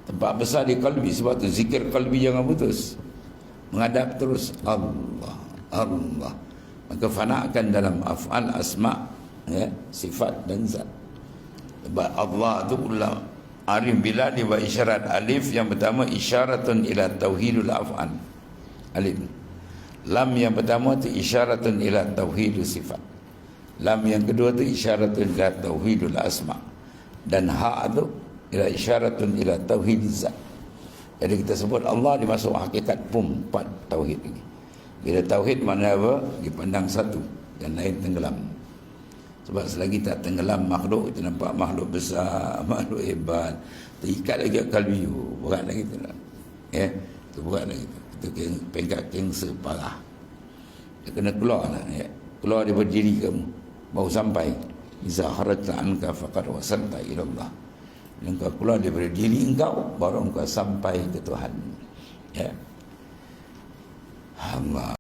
Tempat besar di qalbi. Sebab tu zikir qalbi jangan putus. Menghadap terus Allah, Allah. Maka fanakan dalam af'al, asma', ya, sifat dan zat. Sebab Allah tu ulang arif bila di isyarat alif. Yang pertama isyaratun ila tauhidul af'al, alif. Lam yang pertama tu isyaratun ila tauhidul sifat. Lam yang kedua tu isyaratun ila tauhidul asma'. Dan ha tu ila isyaratun ila tauhidul zat. Jadi kita sebut Allah dimasuk hakikat empat tauhid ini. Bila tauhid makna apa? Dipandang satu dan lain tenggelam. Sebab selagi tak tenggelam makhluk, itu nampak makhluk besar, makhluk hebat, terikat lagi kalbi, berat lagi tu lah. Ya, itu berat lagi tu. Itu pengkat kanser parah. Dia kena keluar lah, ya. Keluar daripada diri kamu baru sampai. Iza kharajta anka faqad wasalta ila Allah. Bila engkau keluar daripada diri engkau, baru engkau sampai ke Tuhan. Ya. Allah.